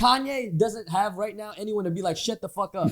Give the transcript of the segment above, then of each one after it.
Kanye doesn't have right now anyone to be like, shut the fuck up.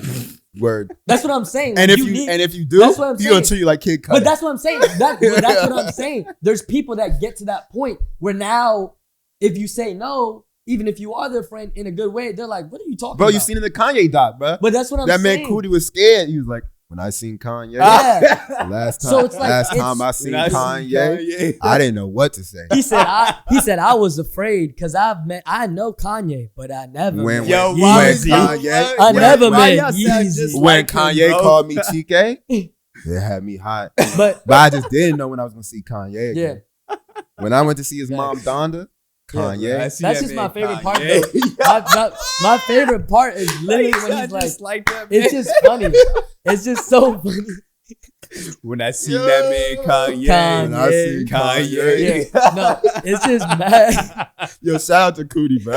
Word. That's what I'm saying. And like, if you do, that's what I'm he gonna saying. treat you like Kid Cudi. But that's what I'm saying. That's what I'm saying. There's people that get to that point where now, if you say no, even if you are their friend in a good way, they're like, what are you talking about? Bro, you seen in the Kanye doc, bro. But that's what I'm saying. That saying. man Cudi was scared. He was like, when I seen Kanye, Yeah. last time, So it's like, time I seen Kanye, I didn't know what to say. He said I was afraid because I know Kanye, but I never met Yeezy. I never met Yeezy. When Kanye called me TK, it had me hot. But I just didn't know when I was gonna see Kanye again. Yeah. When I went to see his mom Donda, Kanye. Yeah, that's just my favorite part though. My favorite part is literally when he's like that, it's just funny. It's just so funny. When I see that man Kanye. When I see Kanye. Yeah. No, it's just mad. Yo, shout out to Cudi, bro.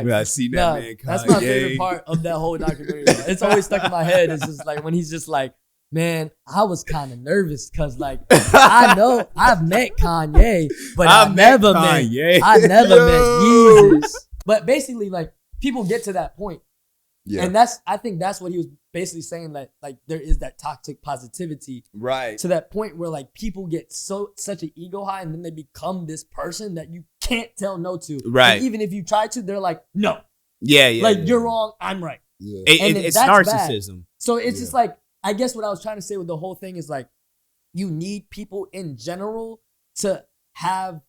When I see that man Kanye. That's my favorite part of that whole documentary. Bro. It's always stuck in my head. It's just like when he's just like, man, I was kind of nervous because like I know I've met Kanye, but I never met Yeezus. But basically, like people get to that point. Yeah. And I think that's what he was basically saying, that like there is that toxic positivity. Right. To that point where like people get such an ego high and then they become this person that you can't tell no to. Right. And even if you try to, they're like, no. Yeah. Like you're wrong, I'm right. Yeah. It's narcissism. Bad. So it's just like, I guess what I was trying to say with the whole thing is like, you need people in general to have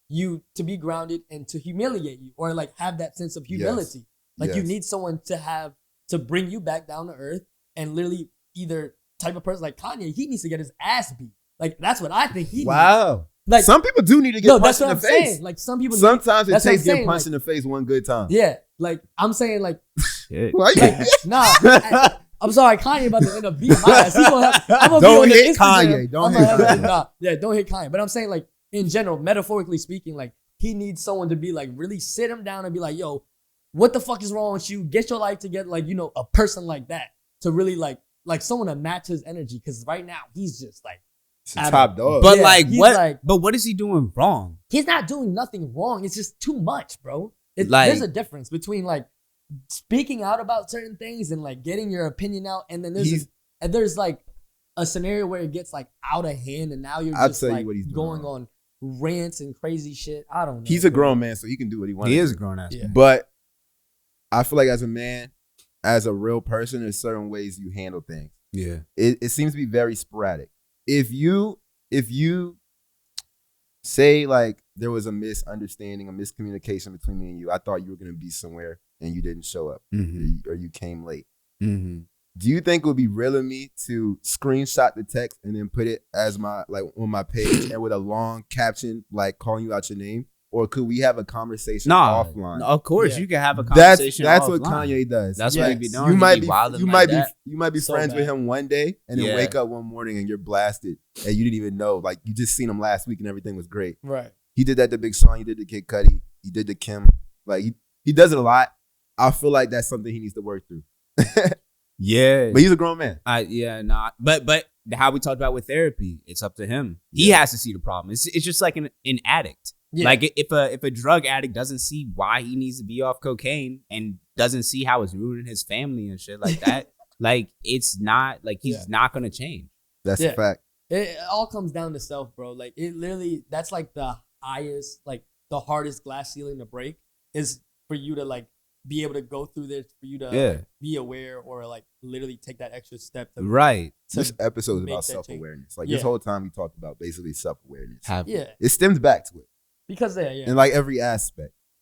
you to be grounded and to humiliate you, or like have that sense of humility. Yes. Like you need someone to bring you back down to earth, and literally either type of person like Kanye, he needs to get his ass beat. Like that's what I think he needs. Wow. Like some people do need to get punched in the face. Saying. Like some people sometimes it takes getting punched in the face one good time. Yeah. Like I'm saying like, nah. I'm sorry, Kanye about to end up beating my ass. Don't hit Kanye. Don't hit Kanye. Don't hit Kanye. But I'm saying like in general, metaphorically speaking, like he needs someone to be like really sit him down and be like, yo, what the fuck is wrong with you? Get your life together. Like, you know, a person like that to really like someone to match his energy. Cause right now he's just like top dog. But but what is he doing wrong? He's not doing nothing wrong. It's just too much, bro. There's a difference between like speaking out about certain things and like getting your opinion out. And then there's like a scenario where it gets like out of hand and now you're just like going on rants and crazy shit. I don't know. He's a grown man, so he can do what he wants. He is a grown ass man. But I feel like as a man, as a real person, there's certain ways you handle things. Yeah. It seems to be very sporadic. If you say like there was a misunderstanding, a miscommunication between me and you, I thought you were going to be somewhere and you didn't show up, or you came late. Mm-hmm. Do you think it would be real of me to screenshot the text and then put it as my like on my page and with a long caption like calling you out your name? Or could we have a conversation offline? No, of course, you can have a conversation. That's offline. what Kanye does. That's what he be doing. You might be friends with him one day and then wake up one morning and you're blasted and you didn't even know. Like you just seen him last week and everything was great. Right. He did that to Big Sean. He did to Kid Cudi. He did to Kim. Like he does it a lot. I feel like that's something he needs to work through. Yeah, but he's a grown man. But how we talked about with therapy, it's up to him. He has to see the problem. It's just like an addict. Yeah. Like if a drug addict doesn't see why he needs to be off cocaine and doesn't see how it's ruining his family and shit like that, like it's not like he's not gonna change. That's a fact. It all comes down to self, bro. Like it literally, that's like the highest, like the hardest glass ceiling to break is for you to like be able to go through this, for you to like, be aware or like literally take that extra step. This episode is about self-awareness. Like this whole time we talked about basically self-awareness. It stems back to it. Because in like every aspect.